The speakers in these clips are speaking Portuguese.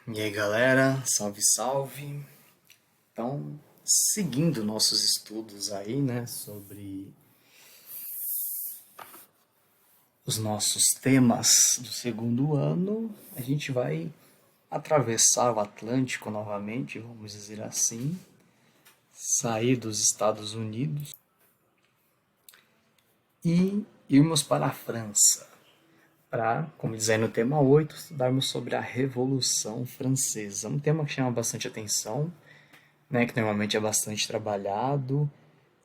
E aí galera, salve salve! Então, seguindo nossos estudos aí, né, sobre os nossos temas do segundo ano, a gente vai atravessar o Atlântico novamente, vamos dizer assim, sair dos Estados Unidos e irmos para a França, para, como diz aí no tema 8, estudarmos sobre a Revolução Francesa. Um tema que chama bastante atenção, né, que normalmente é bastante trabalhado.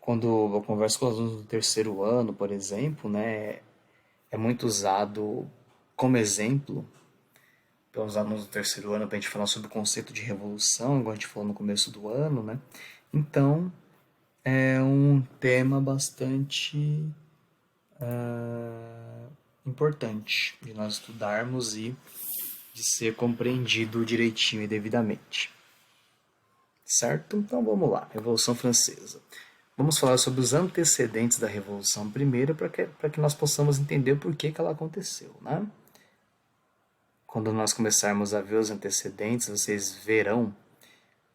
Quando eu converso com alunos do terceiro ano, por exemplo, né, é muito usado como exemplo pelos alunos do terceiro ano para a gente falar sobre o conceito de revolução, igual a gente falou no começo do ano, né? Então, é um tema bastante importante de nós estudarmos e de ser compreendido direitinho e devidamente. Certo? Então vamos lá, Revolução Francesa. Vamos falar sobre os antecedentes da Revolução primeiro para que nós possamos entender o porquê que ela aconteceu. Né? Quando nós começarmos a ver os antecedentes, vocês verão,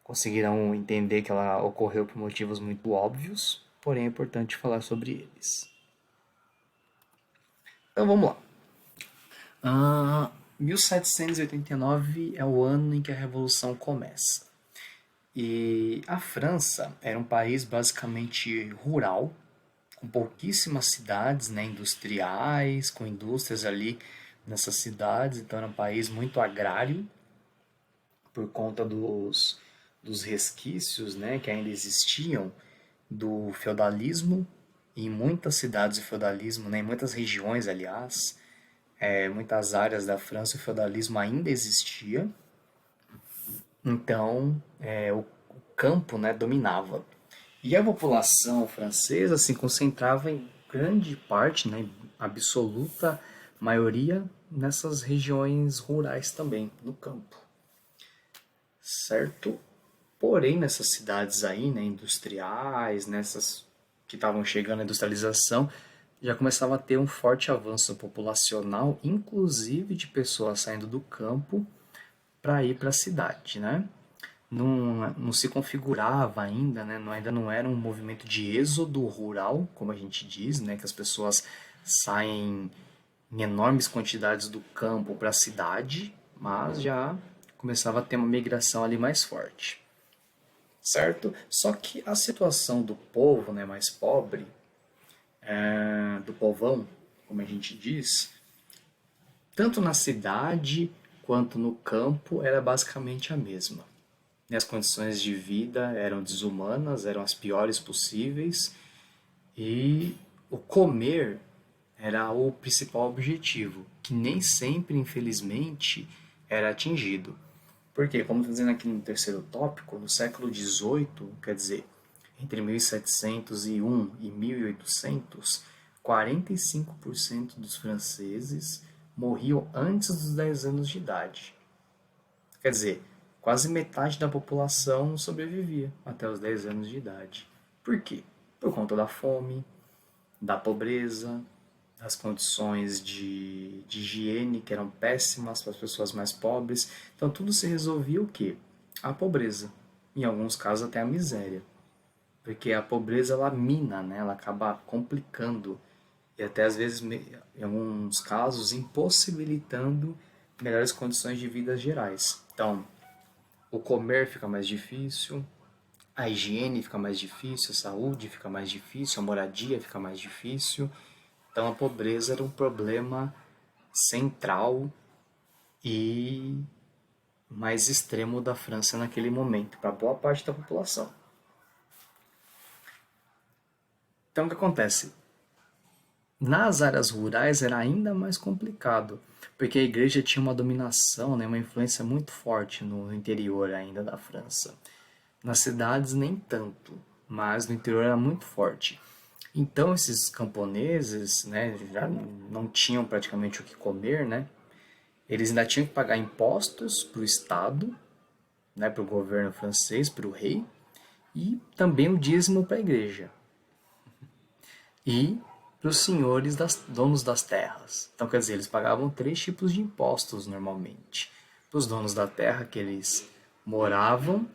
conseguirão entender que ela ocorreu por motivos muito óbvios, porém é importante falar sobre eles. Então vamos lá. 1789 é o ano em que a Revolução começa. E a França era um país basicamente rural, com pouquíssimas cidades, né, industriais, com indústrias ali nessas cidades. Então era um país muito agrário, por conta dos resquícios, né, que ainda existiam do feudalismo. Em muitas cidades o feudalismo, né, em muitas regiões, aliás, muitas áreas da França o feudalismo ainda existia. Então, o campo, né, dominava. E a população francesa se concentrava em grande parte, né, absoluta maioria, nessas regiões rurais também, no campo. Certo? Porém, nessas cidades aí, né, industriais, nessas que estavam chegando à industrialização, já começava a ter um forte avanço populacional, inclusive de pessoas saindo do campo para ir para a cidade, né? Não se configurava ainda, né? Ainda não era um movimento de êxodo rural, como a gente diz, né? Que as pessoas saem em enormes quantidades do campo para a cidade, mas já começava a ter uma migração ali mais forte, certo? Só que a situação do povo, né, mais pobre, do povão, como a gente diz, tanto na cidade quanto no campo, era basicamente a mesma. E as condições de vida eram desumanas, eram as piores possíveis, e o comer era o principal objetivo, que nem sempre, infelizmente, era atingido. Porque, como está dizendo aqui no terceiro tópico, no século XVIII, quer dizer, entre 1701 e 1800, 45% dos franceses morriam antes dos 10 anos de idade. Quer dizer, quase metade da população sobrevivia até os 10 anos de idade. Por quê? Por conta da fome, da pobreza, das condições de higiene que eram péssimas para as pessoas mais pobres. Então tudo se resolvia o quê? A pobreza. Em alguns casos até a miséria. Porque a pobreza ela mina, né? Ela acaba complicando e até às vezes, em alguns casos, impossibilitando melhores condições de vida gerais. Então, o comer fica mais difícil, a higiene fica mais difícil, a saúde fica mais difícil, a moradia fica mais difícil. Então a pobreza era um problema central e mais extremo da França naquele momento, para boa parte da população. Então o que acontece? Nas áreas rurais era ainda mais complicado, porque a igreja tinha uma dominação, né, uma influência muito forte no interior ainda da França. Nas cidades nem tanto, mas no interior era muito forte. Então esses camponeses, né, já não tinham praticamente o que comer, né? Eles ainda tinham que pagar impostos para o Estado, né, para o governo francês, para o rei, e também o dízimo para a igreja. E para os senhores, donos das terras. Então, quer dizer, eles pagavam três tipos de impostos normalmente. para os donos da terra que eles moravam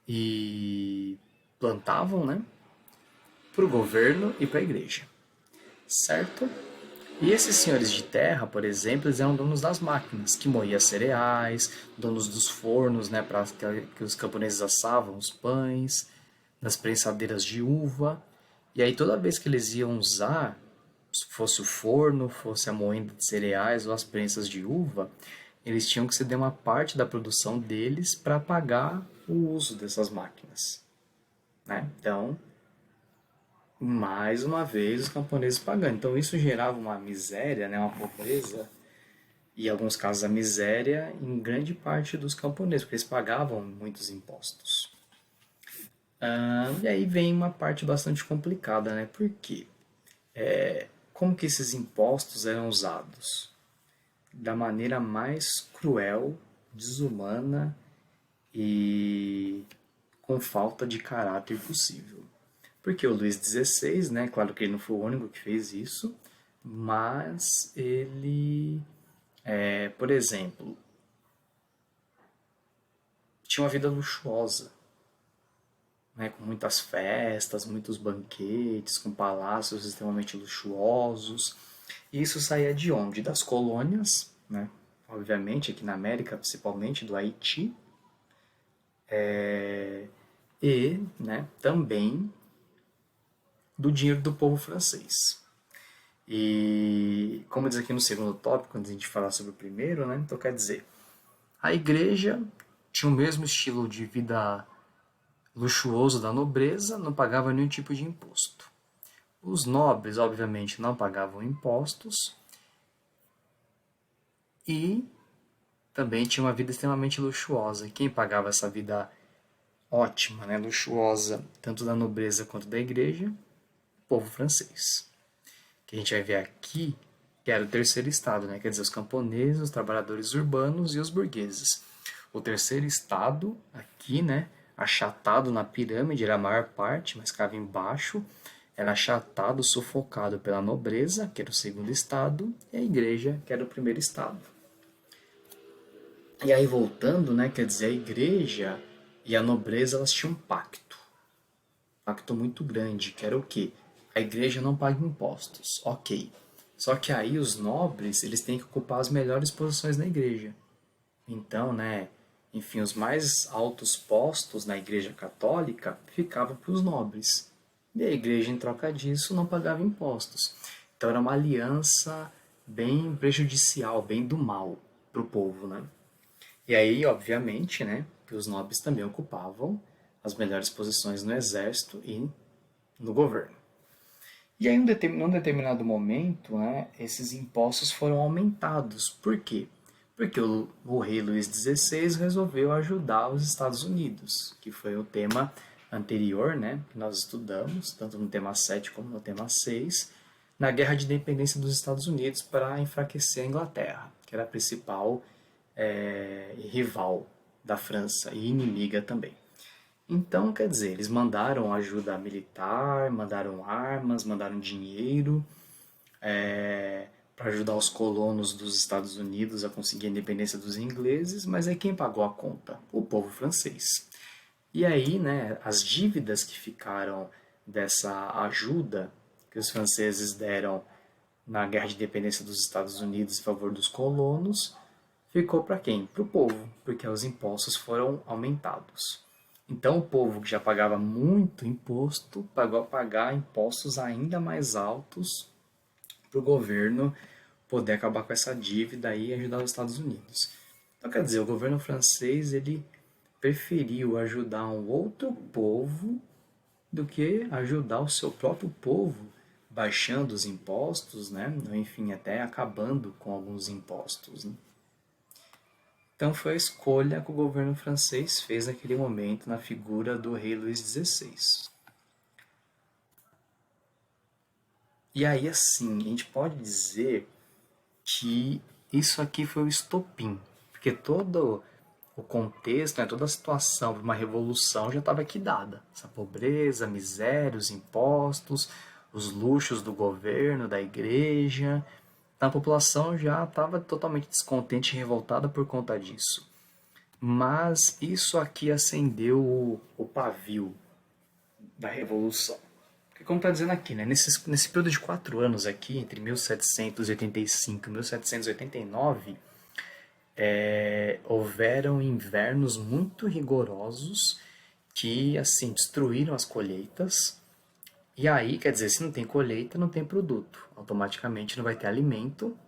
e plantavam, né? Para o governo e para a igreja, certo? E esses senhores de terra, por exemplo, eles eram donos das máquinas, que moíam cereais, donos dos fornos, né, para que os camponeses assavam os pães, das prensadeiras de uva. E aí toda vez que eles iam usar, se fosse o forno, fosse a moenda de cereais ou as prensas de uva, eles tinham que ceder uma parte da produção deles para pagar o uso dessas máquinas, né? Então, mais uma vez, os camponeses pagando. Então, isso gerava uma miséria, né, uma pobreza, e em alguns casos a miséria em grande parte dos camponeses, porque eles pagavam muitos impostos. E aí vem uma parte bastante complicada, né? Por quê? Como que esses impostos eram usados? Da maneira mais cruel, desumana e com falta de caráter possível. Porque o Luís XVI, né, claro que ele não foi o único que fez isso, mas ele, por exemplo, tinha uma vida luxuosa, né, com muitas festas, muitos banquetes, com palácios extremamente luxuosos. E isso saía de onde? Das colônias, né? Obviamente aqui na América, principalmente do Haiti, e, né, também do dinheiro do povo francês. E como diz aqui no segundo tópico, quando a gente falar sobre o primeiro, né? Então quer dizer, a igreja tinha o mesmo estilo de vida luxuoso da nobreza, não pagava nenhum tipo de imposto. Os nobres, obviamente, não pagavam impostos e também tinha uma vida extremamente luxuosa. E quem pagava essa vida ótima, né, luxuosa, tanto da nobreza quanto da igreja? O povo francês. Que a gente vai ver aqui que era o terceiro estado, né? Quer dizer, os camponeses, os trabalhadores urbanos e os burgueses. O terceiro estado, aqui, né, achatado na pirâmide, era a maior parte, mas ficava embaixo, era achatado, sufocado pela nobreza, que era o segundo estado, e a igreja, que era o primeiro estado. E aí, voltando, né, quer dizer, a igreja e a nobreza, elas tinham um pacto muito grande, que era o quê? A igreja não paga impostos, ok. Só que aí os nobres, eles têm que ocupar as melhores posições na igreja. Então, né, enfim, os mais altos postos na igreja católica ficavam para os nobres. E a igreja, em troca disso, não pagava impostos. Então era uma aliança bem prejudicial, bem do mal para o povo, né? E aí, obviamente, né, que os nobres também ocupavam as melhores posições no exército e no governo. E aí, num determinado momento, né, esses impostos foram aumentados. Por quê? Porque o rei Luís XVI resolveu ajudar os Estados Unidos, que foi o tema anterior, né, que nós estudamos, tanto no tema 7 como no tema 6, na Guerra de Independência dos Estados Unidos para enfraquecer a Inglaterra, que era a principal rival da França e inimiga também. Então, quer dizer, eles mandaram ajuda militar, mandaram armas, mandaram dinheiro para ajudar os colonos dos Estados Unidos a conseguir a independência dos ingleses, mas aí quem pagou a conta? O povo francês. E aí, né, as dívidas que ficaram dessa ajuda que os franceses deram na Guerra de Independência dos Estados Unidos em favor dos colonos, ficou para quem? Para o povo, porque os impostos foram aumentados. Então o povo que já pagava muito imposto pagou a pagar impostos ainda mais altos para o governo poder acabar com essa dívida e ajudar os Estados Unidos. Então quer dizer, o governo francês ele preferiu ajudar um outro povo do que ajudar o seu próprio povo, baixando os impostos, né? Enfim, até acabando com alguns impostos. Né? Então foi a escolha que o governo francês fez naquele momento na figura do rei Luís XVI. E aí, assim, a gente pode dizer que isso aqui foi o estopim, porque todo o contexto, né, toda a situação para uma revolução já estava aqui dada. Essa pobreza, a miséria, os impostos, os luxos do governo, da igreja. Então a população já estava totalmente descontente e revoltada por conta disso. Mas isso aqui acendeu o pavio da Revolução. Porque como está dizendo aqui, né, nesse período de 4 anos aqui, entre 1785 e 1789, houveram invernos muito rigorosos que, assim, destruíram as colheitas. E aí, quer dizer, se não tem colheita, não tem produto. Automaticamente não vai ter alimento.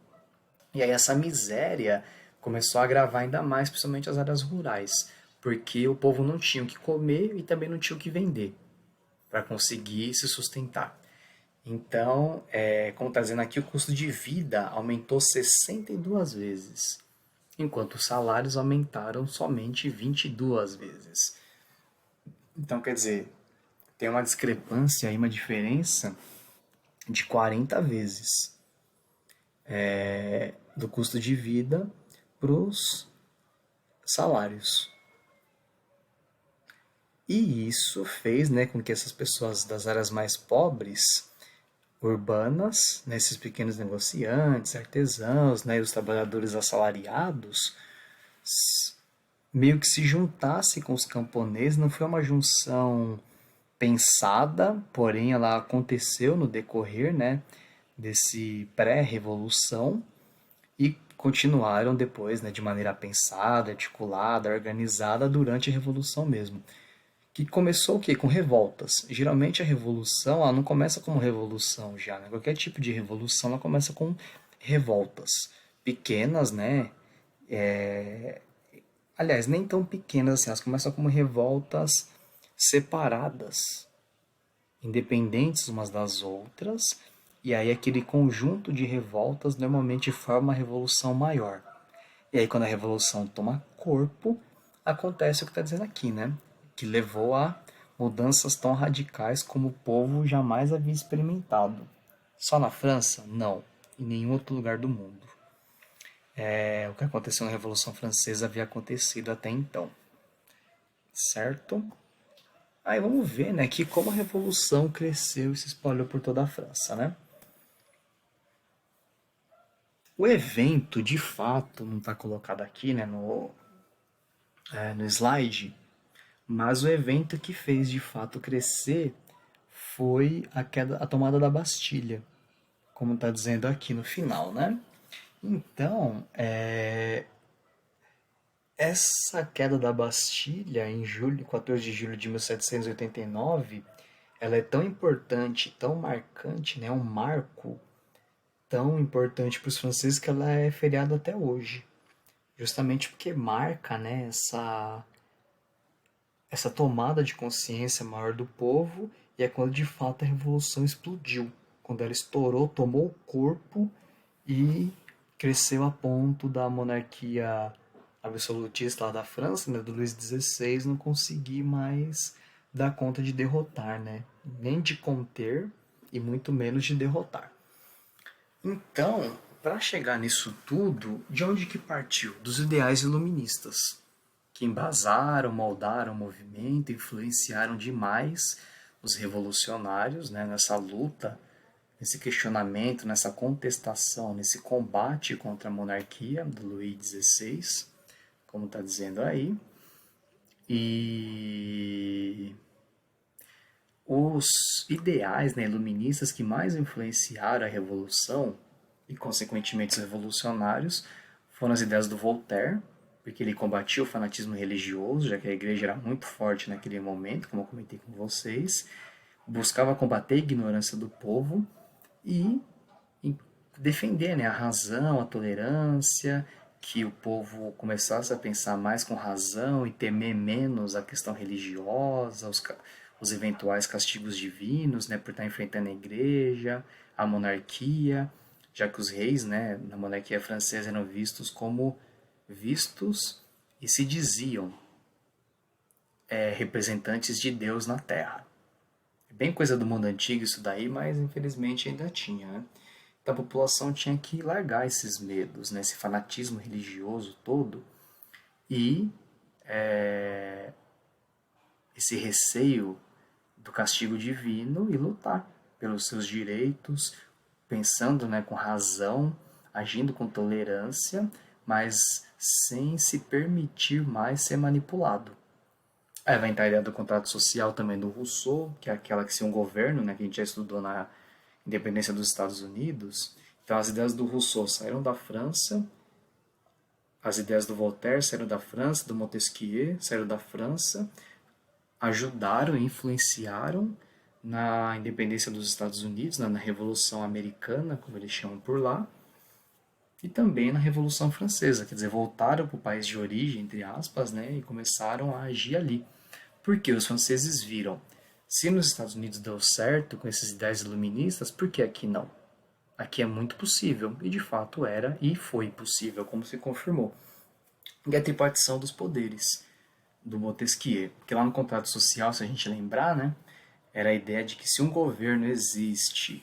E aí essa miséria começou a agravar ainda mais, principalmente as áreas rurais, porque o povo não tinha o que comer e também não tinha o que vender para conseguir se sustentar. Então, como está dizendo aqui, o custo de vida aumentou 62 vezes, enquanto os salários aumentaram somente 22 vezes. Então, quer dizer, tem uma discrepância aí, uma diferença de 40 vezes do custo de vida para os salários. E isso fez, né, com que essas pessoas das áreas mais pobres, urbanas, né, esses pequenos negociantes, artesãos, né, e os trabalhadores assalariados, meio que se juntasse com os camponeses. Não foi uma junção pensada, porém ela aconteceu no decorrer, né, desse pré-revolução e continuaram depois, né, de maneira pensada, articulada, organizada durante a revolução mesmo. Que começou o quê? Com revoltas. Geralmente a revolução ela não começa como revolução já, né? Qualquer tipo de revolução ela começa com revoltas pequenas, né? Aliás, nem tão pequenas assim, elas começam como revoltas separadas, independentes umas das outras, e aí aquele conjunto de revoltas normalmente forma uma revolução maior. E aí quando a revolução toma corpo, acontece o que está dizendo aqui, né? Que levou a mudanças tão radicais como o povo jamais havia experimentado. Só na França? Não. Em nenhum outro lugar do mundo. O que aconteceu na Revolução Francesa havia acontecido até então. Certo? Aí vamos ver, né, que como a Revolução cresceu e se espalhou por toda a França, né? O evento, de fato, não está colocado aqui, né, no slide, mas o evento que fez de fato crescer foi a tomada da Bastilha, como está dizendo aqui no final, né? Então, essa queda da Bastilha em julho, 14 de julho de 1789, ela é tão importante, tão marcante, né? Um marco tão importante para os franceses que ela é feriado até hoje, justamente porque marca, né, essa tomada de consciência maior do povo, e é quando de fato a revolução explodiu, quando ela estourou, tomou o corpo e cresceu a ponto da monarquia absolutista lá da França, né, do Luís XVI, não conseguir mais dar conta de derrotar, né, nem de conter e muito menos de derrotar. Então, para chegar nisso tudo, de onde que partiu? Dos ideais iluministas, que embasaram, moldaram o movimento, influenciaram demais os revolucionários, né, nessa luta, nesse questionamento, nessa contestação, nesse combate contra a monarquia do Luís XVI, como está dizendo aí. E os ideais, né, iluministas que mais influenciaram a revolução e consequentemente os revolucionários foram as ideias do Voltaire, porque ele combatia o fanatismo religioso, já que a igreja era muito forte naquele momento, como eu comentei com vocês, buscava combater a ignorância do povo e defender, né, a razão, a tolerância, que o povo começasse a pensar mais com razão e temer menos a questão religiosa, os eventuais castigos divinos, né, por estar enfrentando a igreja, a monarquia, já que os reis, né, na monarquia francesa eram vistos e se diziam representantes de Deus na Terra. É bem coisa do mundo antigo isso daí, mas infelizmente ainda tinha, né? Então a população tinha que largar esses medos, né, esse fanatismo religioso todo e esse receio do castigo divino e lutar pelos seus direitos, pensando, né, com razão, agindo com tolerância, mas sem se permitir mais ser manipulado. Aí vai entrar a ideia do contrato social também do Rousseau, que é aquela que se um governo, né, que a gente já estudou na independência dos Estados Unidos. Então as ideias do Rousseau saíram da França, as ideias do Voltaire saíram da França, do Montesquieu saíram da França, ajudaram e influenciaram na independência dos Estados Unidos, na Revolução Americana, como eles chamam por lá, e também na Revolução Francesa, quer dizer, voltaram para o país de origem, entre aspas, né, e começaram a agir ali. Porque os franceses viram, se nos Estados Unidos deu certo com esses ideias iluministas, por que aqui não? Aqui é muito possível, e de fato era e foi possível, como se confirmou. E a tripartição dos poderes do Montesquieu, que lá no contrato social, se a gente lembrar, né, era a ideia de que se um governo existe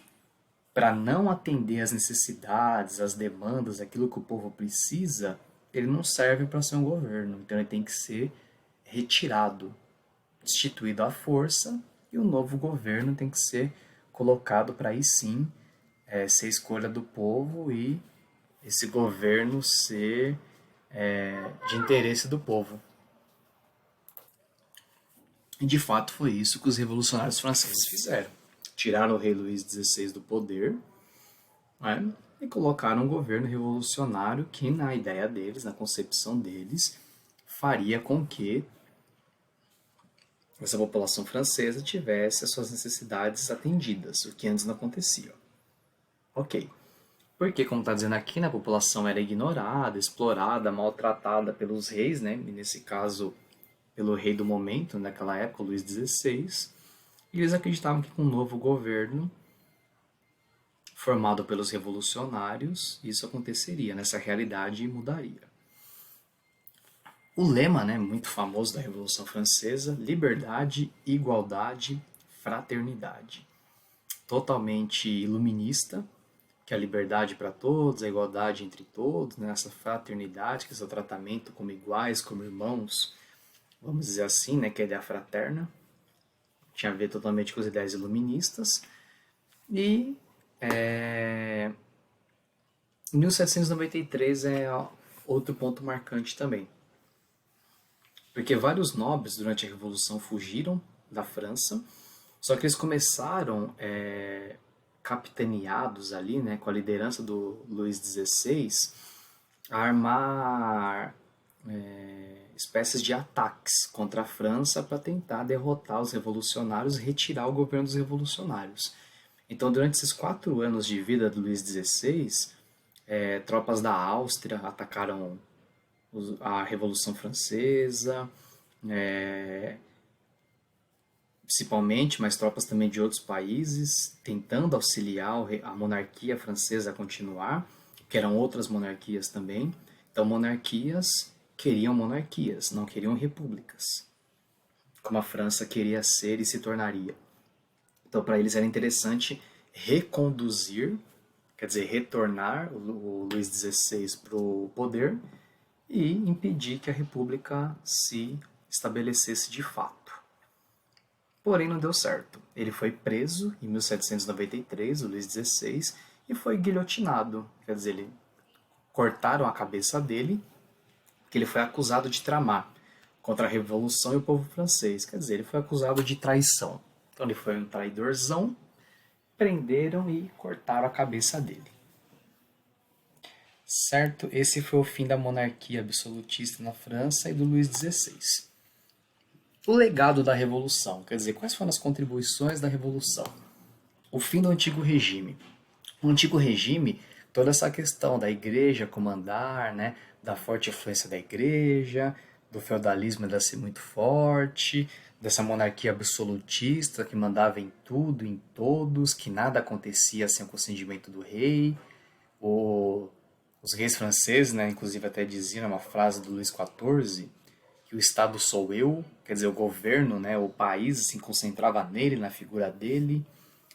para não atender às necessidades, às demandas, aquilo que o povo precisa, ele não serve para ser um governo. Então ele tem que ser retirado, destituído à força, e o novo governo tem que ser colocado para aí sim ser escolha do povo e esse governo ser de interesse do povo. E de fato foi isso que os revolucionários franceses fizeram. Tiraram o rei Luís XVI do poder, né, e colocaram um governo revolucionário que, na ideia deles, na concepção deles, faria com que essa população francesa tivesse as suas necessidades atendidas, o que antes não acontecia. Ok. Porque, como está dizendo aqui, né, a população era ignorada, explorada, maltratada pelos reis, né, e nesse caso pelo rei do momento, naquela época, Luís XVI, e eles acreditavam que com um novo governo formado pelos revolucionários, isso aconteceria, nessa realidade mudaria. O lema, né, muito famoso da Revolução Francesa, liberdade, igualdade, fraternidade. Totalmente iluminista, que é a liberdade para todos, a igualdade entre todos, né, essa fraternidade, que é esse tratamento como iguais, como irmãos, vamos dizer assim, né, que é a ideia fraterna. Tinha a ver totalmente com as ideias iluministas. E 1793 é outro ponto marcante também. Porque vários nobres durante a Revolução fugiram da França, só que eles começaram, capitaneados ali, né, com a liderança do Luís XVI, a armar espécies de ataques contra a França para tentar derrotar os revolucionários e retirar o governo dos revolucionários. Então, durante esses 4 anos de vida do Luís XVI, tropas da Áustria atacaram a Revolução Francesa, principalmente, mas tropas também de outros países, tentando auxiliar a monarquia francesa a continuar, que eram outras monarquias também. Então, monarquias queriam monarquias, não queriam repúblicas, como a França queria ser e se tornaria. Então, para eles era interessante reconduzir, quer dizer, retornar o Luís XVI para o poder e impedir que a república se estabelecesse de fato. Porém, não deu certo. Ele foi preso em 1793, o Luís XVI, e foi guilhotinado. Quer dizer, cortaram a cabeça dele, que ele foi acusado de tramar contra a Revolução e o povo francês. Quer dizer, ele foi acusado de traição. Então ele foi um traidorzão, prenderam e cortaram a cabeça dele. Certo? Esse foi o fim da monarquia absolutista na França e do Luís XVI. O legado da Revolução, quer dizer, quais foram as contribuições da Revolução? O fim do antigo regime. No antigo regime, toda essa questão da igreja comandar, né, da forte influência da igreja, do feudalismo ainda ser muito forte, dessa monarquia absolutista que mandava em tudo, em todos, que nada acontecia sem o consentimento do rei. Os reis franceses, né, inclusive até diziam uma frase do Luís XIV, que o Estado sou eu, quer dizer, o governo, né, o país se concentrava nele, na figura dele.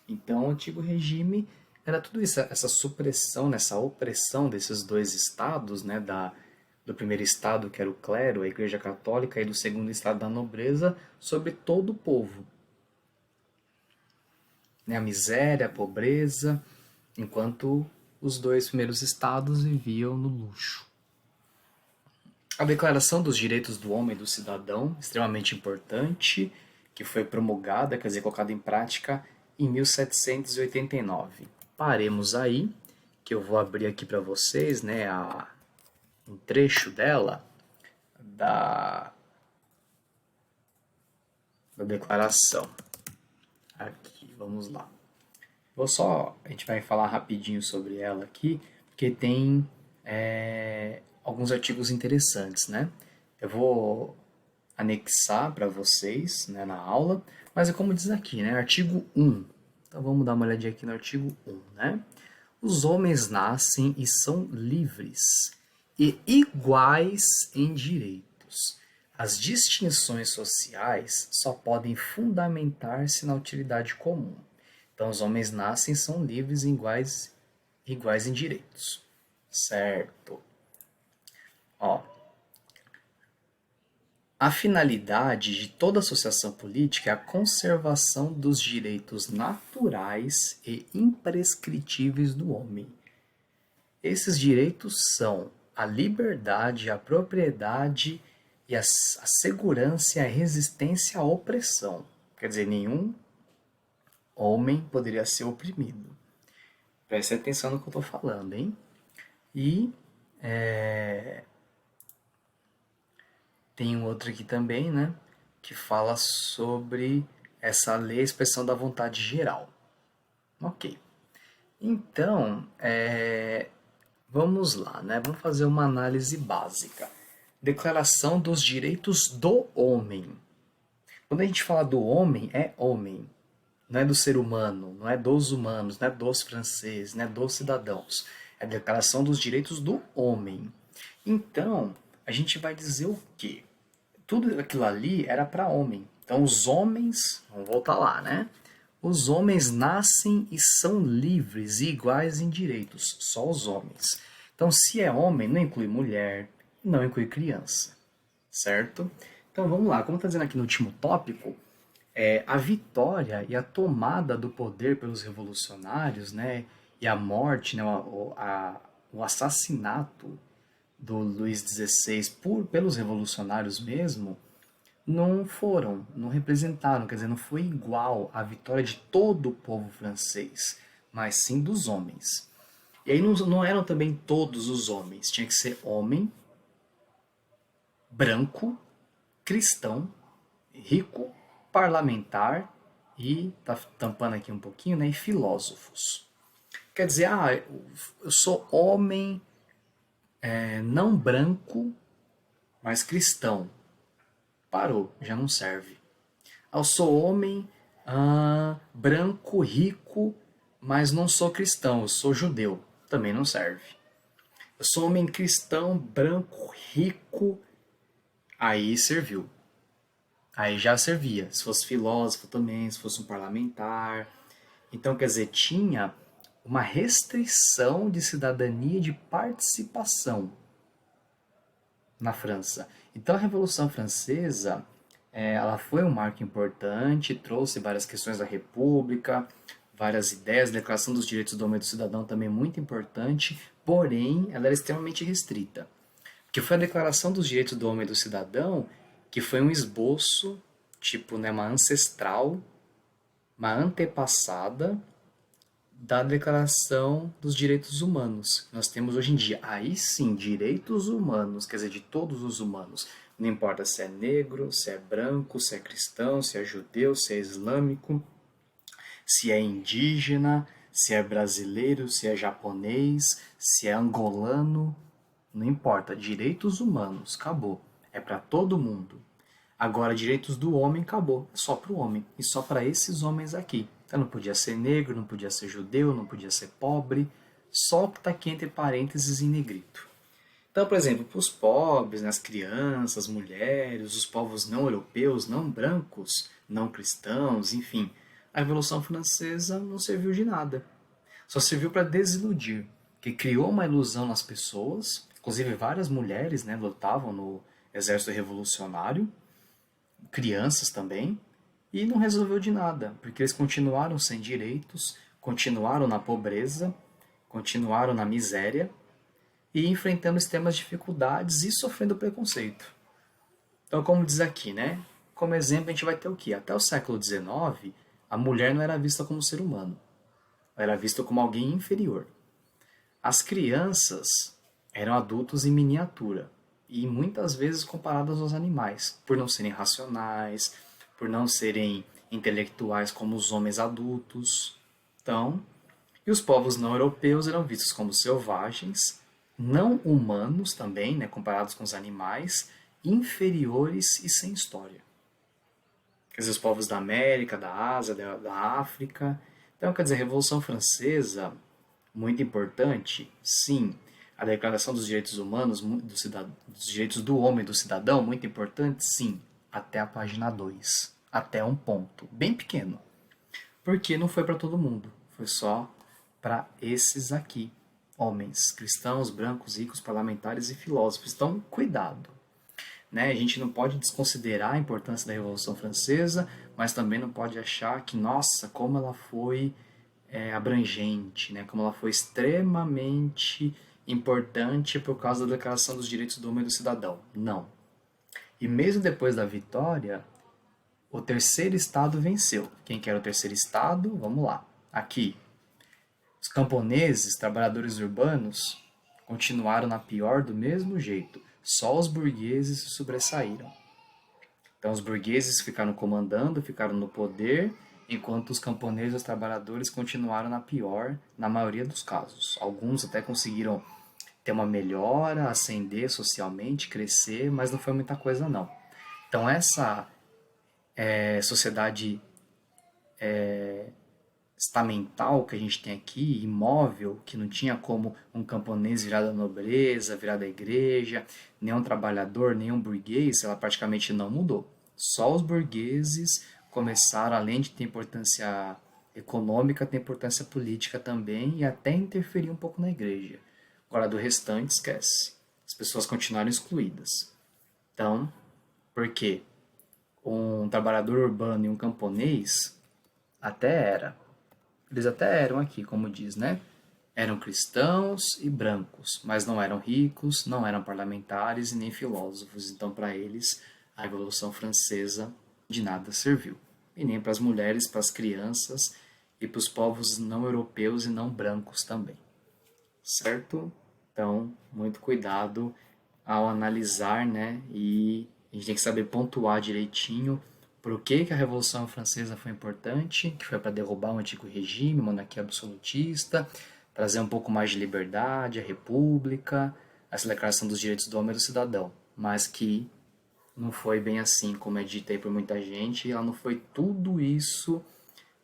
Então, o antigo regime era tudo isso, essa supressão, essa opressão desses dois estados, né, do primeiro estado, que era o clero, a Igreja Católica, e do segundo estado da nobreza, sobre todo o povo. Né, a miséria, a pobreza, enquanto os dois primeiros estados viviam no luxo. A Declaração dos Direitos do Homem e do Cidadão, extremamente importante, que foi promulgada, quer dizer, colocada em prática em 1789. Paremos aí, que eu vou abrir aqui para vocês, né, um trecho dela, da, da declaração. Aqui, vamos lá. A gente vai falar rapidinho sobre ela aqui, porque tem alguns artigos interessantes, né? Eu vou anexar para vocês, né, na aula, mas é como diz aqui, né? Artigo 1. Então vamos dar uma olhadinha aqui no artigo 1, né? Os homens nascem e são livres e iguais em direitos. As distinções sociais só podem fundamentar-se na utilidade comum. Então, os homens nascem e são livres e iguais em direitos. Certo. Ó, a finalidade de toda associação política é a conservação dos direitos naturais e imprescritíveis do homem. Esses direitos são a liberdade, a propriedade e a segurança e a resistência à opressão. Quer dizer, nenhum homem poderia ser oprimido. Preste atenção no que eu estou falando, hein? E tem um outro aqui também, né? Que fala sobre essa lei, a expressão da vontade geral. Ok. Então, vamos lá, né? Vamos fazer uma análise básica. Declaração dos Direitos do Homem. Quando a gente fala do homem, é homem. Não é do ser humano, não é dos humanos, não é dos franceses, não é dos cidadãos. É a Declaração dos Direitos do Homem. Então, a gente vai dizer o quê? Tudo aquilo ali era para homem. Então, os homens, vamos voltar lá, né? Os homens nascem e são livres e iguais em direitos, só os homens. Então, se é homem, não inclui mulher, não inclui criança, certo? Então, vamos lá, como está dizendo aqui no último tópico, a vitória e a tomada do poder pelos revolucionários, né, e a morte, né, o assassinato do Luís XVI pelos revolucionários mesmo, não representaram, quer dizer, não foi igual à vitória de todo o povo francês, mas sim dos homens. E aí não eram também todos os homens, tinha que ser homem, branco, cristão, rico, parlamentar e, tá tampando aqui um pouquinho, né, e filósofos. Quer dizer, eu sou homem não branco, mas cristão. Parou, já não serve. Eu sou homem branco, rico, mas não sou cristão, eu sou judeu. Também não serve. Eu sou homem cristão, branco, rico, aí serviu. Aí já servia. Se fosse filósofo também, se fosse um parlamentar. Então, quer dizer, tinha uma restrição de cidadania e de participação na França. Então, a Revolução Francesa, ela foi um marco importante, trouxe várias questões da República, várias ideias, a Declaração dos Direitos do Homem e do Cidadão também muito importante, porém, ela era extremamente restrita. Porque foi a Declaração dos Direitos do Homem e do Cidadão que foi um esboço, tipo, né, uma ancestral, uma antepassada da Declaração dos Direitos Humanos que nós temos hoje em dia. Aí sim, direitos humanos, quer dizer, de todos os humanos. Não importa se é negro, se é branco, se é cristão, se é judeu, se é islâmico, se é indígena, se é brasileiro, se é japonês, se é angolano, não importa. Direitos humanos, acabou. É para todo mundo. Agora, direitos do homem, acabou. É só para o homem. E só para esses homens aqui. Então não podia ser negro, não podia ser judeu, não podia ser pobre. Só o que está aqui entre parênteses em negrito. Então, por exemplo, para os pobres, né, as crianças, as mulheres, os povos não europeus, não brancos, não cristãos, enfim, a Revolução Francesa não serviu de nada. Só serviu para desiludir, que criou uma ilusão nas pessoas, inclusive várias mulheres, né, lutavam no exército revolucionário, crianças também, e não resolveu de nada, porque eles continuaram sem direitos, continuaram na pobreza, continuaram na miséria, e enfrentando extremas dificuldades e sofrendo preconceito. Então, como diz aqui, né? Como exemplo, a gente vai ter o quê? Até o século XIX, a mulher não era vista como ser humano, ela era vista como alguém inferior. As crianças eram adultos em miniatura e muitas vezes comparadas aos animais, por não serem racionais, por não serem intelectuais como os homens adultos. Então, e os povos não europeus eram vistos como selvagens, não humanos também, né, comparados com os animais, inferiores e sem história. Quer dizer, os povos da América, da Ásia, da África. Então, quer dizer, a Revolução Francesa, muito importante, sim. A Declaração dos Direitos Humanos, dos Direitos do Homem e do Cidadão, muito importante, sim. Até a página 2, até um ponto, bem pequeno. Porque não foi para todo mundo, foi só para esses aqui, homens, cristãos, brancos, ricos, parlamentares e filósofos. Então, cuidado. Né? A gente não pode desconsiderar a importância da Revolução Francesa, mas também não pode achar que, nossa, como ela foi abrangente, né? Como ela foi extremamente importante por causa da Declaração dos Direitos do Homem e do Cidadão. Não. E mesmo depois da vitória, o terceiro estado venceu. Quem quer o terceiro estado? Vamos lá. Aqui, os camponeses, trabalhadores urbanos, continuaram na pior do mesmo jeito. Só os burgueses se sobressaíram. Então os burgueses ficaram comandando, ficaram no poder, enquanto os camponeses e os trabalhadores continuaram na pior, na maioria dos casos. Alguns até conseguiram ter uma melhora, ascender socialmente, crescer, mas não foi muita coisa não. Então essa sociedade estamental que a gente tem aqui, imóvel, que não tinha como um camponês virar da nobreza, virar da igreja, nem um trabalhador, nem um burguês, ela praticamente não mudou. Só os burgueses começaram, além de ter importância econômica, ter importância política também e até interferir um pouco na igreja. Agora, do restante, esquece. As pessoas continuaram excluídas. Então, por quê? Um trabalhador urbano e um camponês até era. Eles até eram aqui, como diz, né? Eram cristãos e brancos, mas não eram ricos, não eram parlamentares e nem filósofos. Então, para eles, a Revolução Francesa de nada serviu. E nem para as mulheres, para as crianças e para os povos não europeus e não brancos também. Certo? Então, muito cuidado ao analisar, né? E a gente tem que saber pontuar direitinho por que a Revolução Francesa foi importante, que foi para derrubar o antigo regime, a monarquia absolutista, trazer um pouco mais de liberdade, a república, a declaração dos direitos do homem e do cidadão, mas que não foi bem assim, como é dito aí por muita gente, e ela não foi tudo isso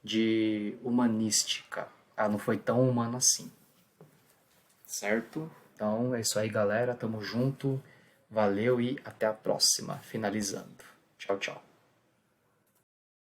de humanística, ela não foi tão humana assim, certo? Então é isso aí, galera, tamo junto, valeu e até a próxima, finalizando. Tchau, tchau.